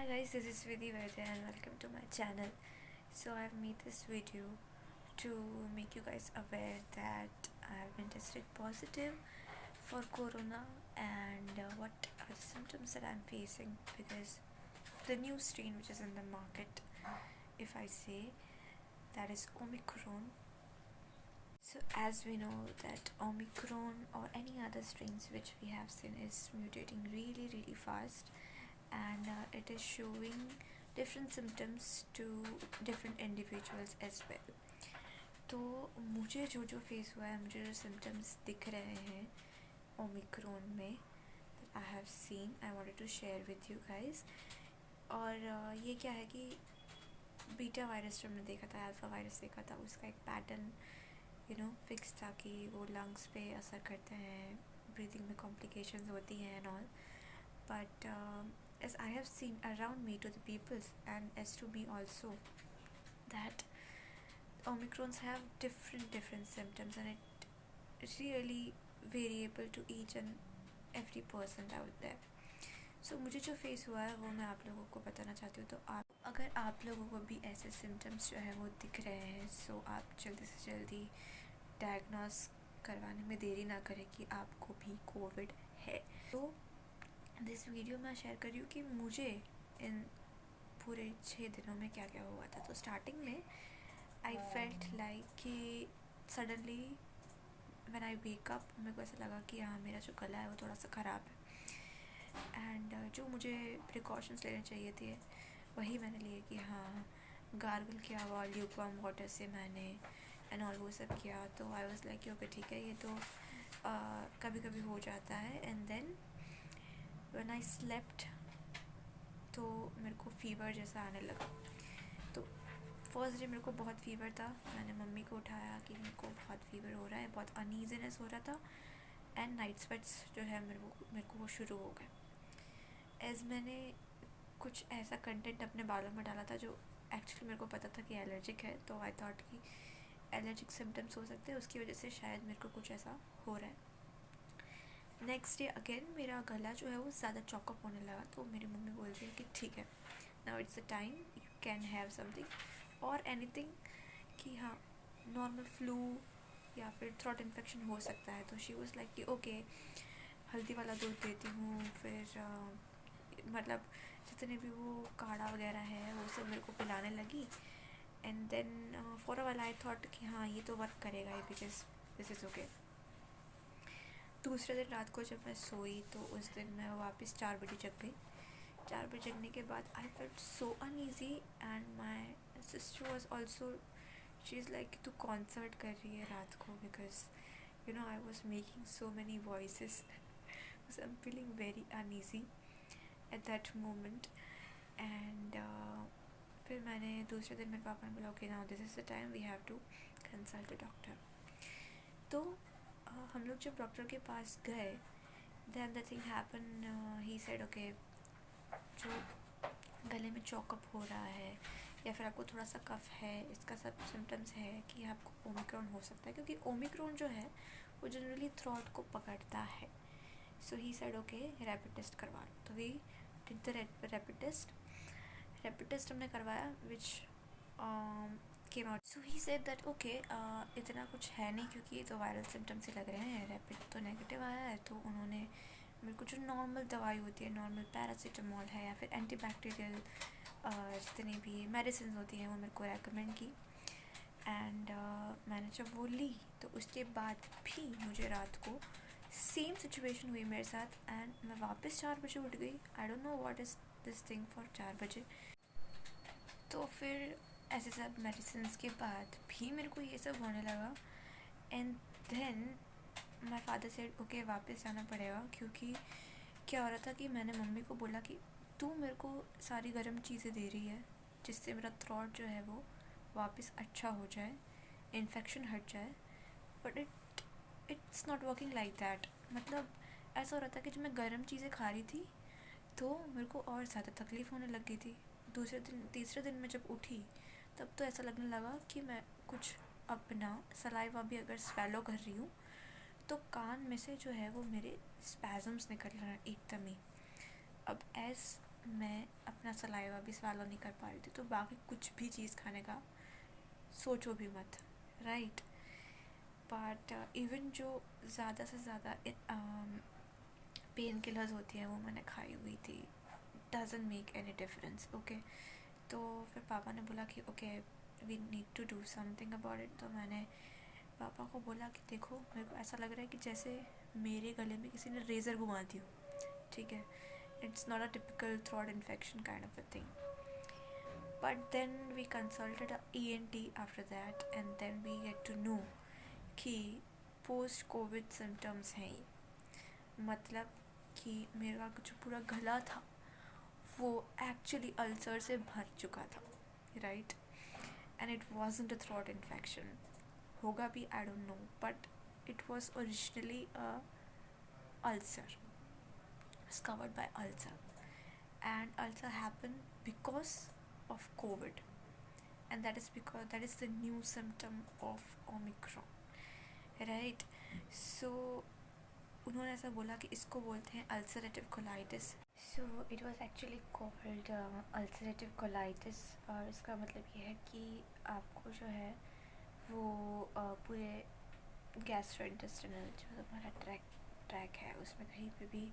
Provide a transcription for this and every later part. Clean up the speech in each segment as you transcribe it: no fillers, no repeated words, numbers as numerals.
Hi guys, this is Vidhi Vaidya and welcome to my channel. So I've made this video to make you guys aware that I've been tested positive for corona and what are the symptoms that I'm facing because the new strain which is in the market, if I say, that is Omicron. So as we know that Omicron or any other strains which we have seen is mutating really fast and it is showing different symptoms to different individuals as well. तो मुझे जो face हुआ है, मुझे जो symptoms दिख रहे हैं ओमिक्रॉन में I have seen, I wanted to share with you guys. और ये क्या है कि बीटा वायरस जो हमने देखा था, अल्फ़ा वायरस देखा था, उसका एक पैटर्न फिक्स था कि वो लंग्स पे असर करते हैं, ब्रीदिंग में कॉम्प्लिकेशंस होती हैं and all. But as I have seen around me to the peoples and as to me also, that Omicrons have different symptoms and it really variable to each and every person out there. So मुझे जो face हुआ है वो मैं आप लोगों को बताना चाहती हूँ. तो अगर आप लोगों को भी ऐसे सिम्टम्स जो है वो दिख रहे हैं, सो आप जल्दी से जल्दी डायग्नोस करवाने में देरी ना करें कि आपको भी कोविड है. तो दिस वीडियो मैं शेयर कर रही हूँ कि मुझे इन पूरे 6 दिनों में क्या क्या हुआ था. तो स्टार्टिंग में आई फेल्ट लाइक कि suddenly when I wake up मेरे को ऐसा लगा कि हाँ, मेरा जो गला है वो थोड़ा सा ख़राब है एंड जो मुझे प्रिकॉशंस लेने चाहिए थे वही मैंने लिए कि हाँ, गार्गल किया हुआ ल्यूकवार्म वाटर से मैंने एंड ऑल वो सब किया. तो आई वाज लाइक ओके ठीक है, ये तो कभी कभी हो जाता है. And then when I slept तो मेरे को फ़ीवर जैसा आने लगा. तो फर्स्ट डे मेरे को बहुत फ़ीवर था. मैंने मम्मी को उठाया कि मेरे को बहुत फ़ीवर हो रहा है, बहुत अनईजीनेस हो रहा था एंड नाइट स्वेट्स जो है मेरे को वो शुरू हो गए. एज़ मैंने कुछ ऐसा कंटेंट अपने बालों में डाला था जो एक्चुअली मेरे को पता था कि एलर्जिक है, तो आई थॉट कि एलर्जिक सिम्टम्स हो सकते हैं, उसकी वजह से शायद मेरे को कुछ ऐसा हो रहा है. नेक्स्ट डे अगेन मेरा गला जो है वो ज़्यादा चॉकअप होने लगा. तो मेरी मम्मी बोल रही है कि ठीक है, now it's the time, you can have something और एनीथिंग, कि हाँ नॉर्मल फ्लू या फिर थ्रोट इन्फेक्शन हो सकता है. तो शी वाज लाइक कि ओके, हल्दी वाला दूध देती हूँ, फिर मतलब जितने भी वो काढ़ा वगैरह है वो सब मेरे को पिलाने लगी. And then for a while I thought कि हाँ, ये तो वर्क करेगा ही बिकॉज दिस इज़ ओके. दूसरे दिन रात को जब मैं सोई तो उस दिन मैं वापस 4 बजे जग गई. 4 बजे जगने के बाद I felt so uneasy and my sister was also, she is like तू कॉन्सर्ट कर रही है रात को, because I was making so many voices. I am feeling very uneasy at that moment. And फिर मैंने दूसरे दिन मेरे पापा ने बोला okay, now this is the time we have to consult the doctor. तो हम लोग जब डॉक्टर के पास गए, then the thing happen, he said okay, जो गले में चॉकअप हो रहा है या फिर आपको थोड़ा सा कफ है, इसका सब सिम्टम्स है कि आपको ओमिक्रॉन हो सकता है, क्योंकि ओमिक्रॉन जो है वो जनरली थ्रोट को पकड़ता है. So he said okay, rapid test करवा लो. तो we did the rapid test हमने करवाया विच came out. So he said that okay, इतना कुछ है नहीं क्योंकि ये तो वायरल सिम्टम्स ही लग रहे हैं, रैपिड तो नेगेटिव आया है. तो उन्होंने मेरे को जो नॉर्मल दवाई होती है, नॉर्मल पैरासीटामॉल है या फिर एंटीबैक्टीरियल जितनी भी मेडिसिन होती हैं वो मेरे को रेकमेंड की. एंड मैंने जब वो ली तो उसके बाद भी मुझे रात को सेम सिचुएशन हुई मेरे साथ एंड मैं वापस 4 बजे उठ गई. I don't know what is this thing for 4 बजे. तो फिर ऐसे सब मेडिसिन के बाद भी मेरे को ये सब होने लगा. And then my father said okay, वापस जाना पड़ेगा, क्योंकि क्या हो रहा था कि मैंने मम्मी को बोला कि तू मेरे को सारी गर्म चीज़ें दे रही है जिससे मेरा थ्रोट जो है वो वापस अच्छा हो जाए, इन्फेक्शन हट जाए, but it's not working like that. मतलब ऐसा हो रहा था कि जब मैं गर्म चीज़ें खा रही थी तो मेरे को और ज़्यादा तकलीफ़ होने लग गई थी. तीसरे दिन मैं जब उठी तब तो ऐसा लगने लगा कि मैं कुछ अपना सलाइवा भी अगर स्वेलो कर रही हूँ तो कान में से जो है वो मेरे स्पैज़म्स निकल रहे हैं एकदम ही. अब एज़ मैं अपना सलाइवा भी swallow नहीं कर पा रही थी, तो बाकी कुछ भी चीज़ खाने का सोचो भी मत, राइट। बट इवन जो ज़्यादा से ज़्यादा पेन किलर्स होती हैं वो मैंने खाई हुई थी, doesn't make any difference, okay. तो फिर पापा ने बोला कि okay we need to do something about it. तो मैंने पापा को बोला कि देखो मेरे को ऐसा लग रहा है कि जैसे मेरे गले में किसी ने रेज़र घुमा दी हो, ठीक है। It's not a typical throat infection kind of a thing, but then we consulted ENT after that and then we get to know कि पोस्ट कोविड सिम्टम्स हैं ये। मतलब कि मेरा जो पूरा गला था वो एक्चुअली अल्सर से भर चुका था, right. And it wasn't a throat infection, होगा भी I don't know, but it was originally a ulcer, was covered by ulcer, and ulcer happened because of COVID, and that is because that is the new symptom of Omicron, right? So उन्होंने ऐसा बोला कि इसको बोलते हैं ulcerative colitis. So it was actually called ulcerative colitis, और इसका मतलब ये है कि आपको जो है वो पूरे गैस्ट्रोइंटेस्टिनल जो हमारा ट्रैक है उसमें कहीं पे भी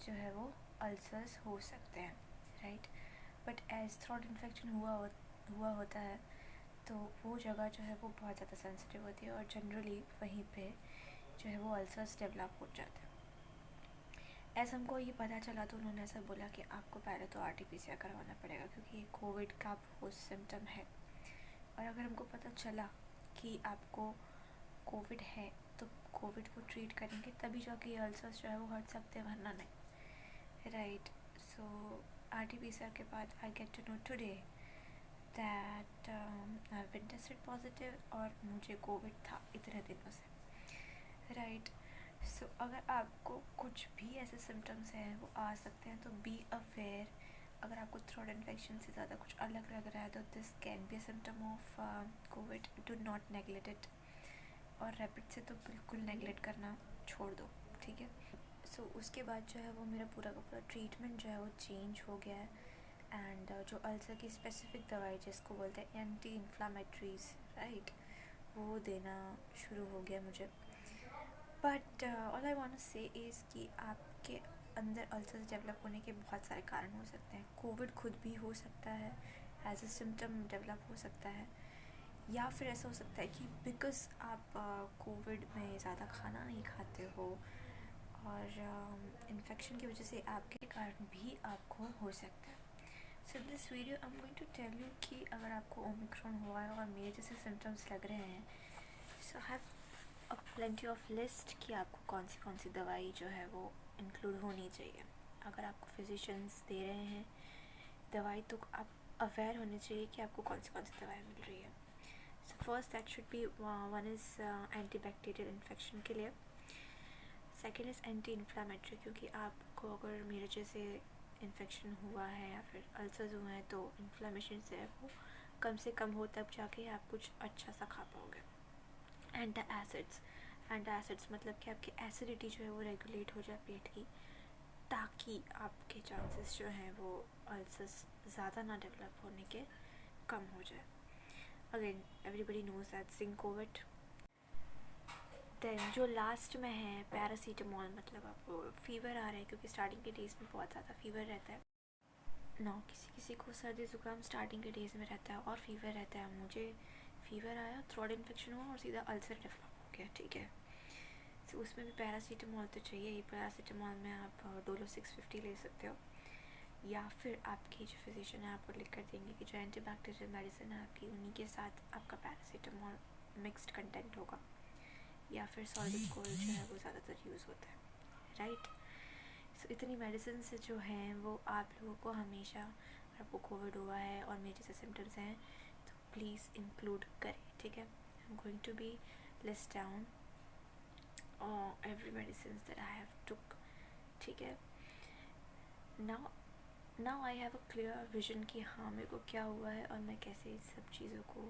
जो है वो अल्सर्स हो सकते हैं, right. But as throat infection हुआ होता है तो वो जगह जो है वो बहुत ज़्यादा सेंसिटिव होती है, और जनरली वहीं पे जो है वो अल्सर्स डेवलप हो जाते हैं। ऐसा हमको ये पता चला तो उन्होंने ऐसा बोला कि आपको पहले तो RT-PCR करवाना पड़ेगा, क्योंकि ये कोविड का पोस्ट सिम्टम है, और अगर हमको पता चला कि आपको कोविड है तो कोविड को ट्रीट करेंगे तभी जाके ये अल्सर्स जो है वो हट सकते हैं, वरना नहीं, राइट। सो RT-PCR के बाद I get to know today that I have been tested positive, और मुझे कोविड था इतने दिनों से, राइट। सो अगर आपको कुछ भी ऐसे सिम्टम्स हैं वो आ सकते हैं, तो बी अवेयर। अगर आपको थ्रोट इन्फेक्शन से ज़्यादा कुछ अलग लग रहा है तो this can be a symptom of Covid, do not neglect it, और रैपिड से तो बिल्कुल नेग्लेक्ट करना छोड़ दो, ठीक है। सो उसके बाद जो है वो मेरा पूरा का पूरा ट्रीटमेंट जो है वो चेंज हो गया है, एंड जो अल्सर की स्पेसिफिक दवाई जिसको बोलते हैं एंटी इन्फ्लामेटरीज, राइट, वो देना शुरू हो गया मुझे। But all I want to say is कि आपके अंदर अल्सर्स डेवलप होने के बहुत सारे कारण हो सकते हैं। कोविड खुद भी हो सकता है, एज अ सिम्टम डेवलप हो सकता है, या फिर ऐसा हो सकता है कि बिकॉज़ आप कोविड में ज़्यादा खाना नहीं खाते हो और इन्फेक्शन की वजह से आपके कारण भी आपको हो सकता है। So this video I am going to tell you कि अगर आपको ओमिक्रॉन हुआ है और मेरे जैसे सिम्टम्स लग रहे हैं, so have a plenty of list कि आपको कौन सी दवाई जो है वो इंक्लूड होनी चाहिए। अगर आपको फिजिशियंस दे रहे हैं दवाई तो आप अवेयर होने चाहिए कि आपको कौन सी दवाई मिल रही है। So first that should be one is antibacterial infection के लिए, सेकेंड इज़ एंटी इन्फ्लामेटरी, क्योंकि आपको अगर मेरे जैसे इन्फेक्शन हुआ है या फिर अल्सर्स हुए हैं तो इन्फ्लामेशन से वो कम से कम हो, तब जाके आप कुछ अच्छा सा खा पाओगे। एंटासिड्स मतलब कि आपकी एसिडिटी जो है वो रेगुलेट हो जाए पेट की, ताकि आपके चांसेस जो हैं वो अल्सर्स ज़्यादा ना डेवलप होने के कम हो जाए। Again everybody knows that Zincovit. Then जो लास्ट में है पैरासीटामॉल, मतलब आपको फीवर आ रहा है, क्योंकि स्टार्टिंग के डेज़ में बहुत ज़्यादा फीवर रहता है ना, किसी को सर्दी ज़ुकाम स्टार्टिंग के डेज़ में रहता है और फीवर रहता है। मुझे फीवर आया, थ्रोट इन्फेक्शन हुआ और सीधा अल्सर डेवलप हो गया, ठीक है। तो उसमें भी पैरासीटामॉल तो चाहिए ही। पैरासीटामॉल में आप डोलो 650 ले सकते हो, या फिर आपकी जो फिजिशियन है आपको लिख कर देंगे कि जो एंटीबैक्टीरियल मेडिसिन है आपकी उन्हीं के साथ आपका पैरासीटामॉल मिक्स्ड कंटेंट होगा, या फिर सॉल्वेट जो है वो ज़्यादातर यूज़ होता है, राइट। सो इतनी मेडिसिन से जो हैं वो आप लोगों को हमेशा, अगर आपको कोविड हुआ है और मेरे जैसे सिम्टम्स हैं तो प्लीज़ इंक्लूड करें, ठीक है। I am going to be list down every medicines that I have took, ठीक है। Now I have a clear vision कि हाँ मेरे को क्या हुआ है और मैं कैसे इस सब चीज़ों को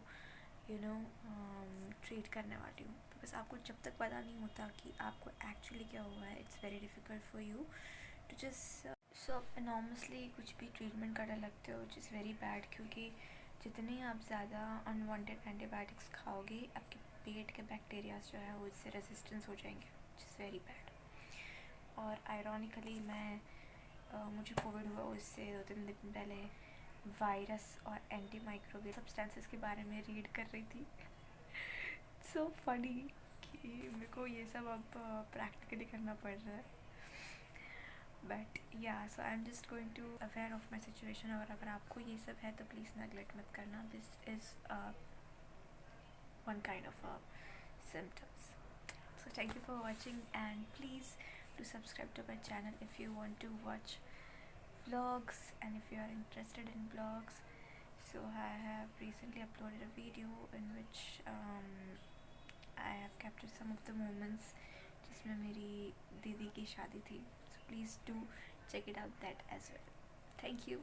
ट्रीट करने वाली हूँ। बिकॉज आपको जब तक पता नहीं होता कि आपको एक्चुअली क्या हुआ है, it's very difficult for you to just so आप एनॉर्मसली कुछ भी ट्रीटमेंट करने लगते हो, विच इज़ वेरी बैड, क्योंकि जितने आप ज़्यादा अनवांटेड एंटीबायोटिक्स खाओगे आपके पेट के बैक्टीरियाज जो है वो इससे रेजिस्टेंस हो जाएंगे, विच इज़ वेरी बैड। और आयरॉनिकली मुझे कोविड हुआ उससे 2-3 दिन पहले वायरस और एंटी माइक्रोबियल सब्सटेंसेस के बारे में रीड कर रही थी। सो फनी कि मेरे को ये सब अब प्रैक्टिकली करना पड़ रहा है। बट या so I am just going to aware of my situation. और अगर आपको ये सब है तो प्लीज़ नेगलेक्ट मत करना, this is one kind of symptoms. So thank you for watching, and please do subscribe to my channel if you want to watch vlogs and if you are interested in vlogs. So I have recently uploaded a video in which I have captured some of the moments जिसमें मेरी दीदी की शादी थी. So please do check it out that as well. Thank you.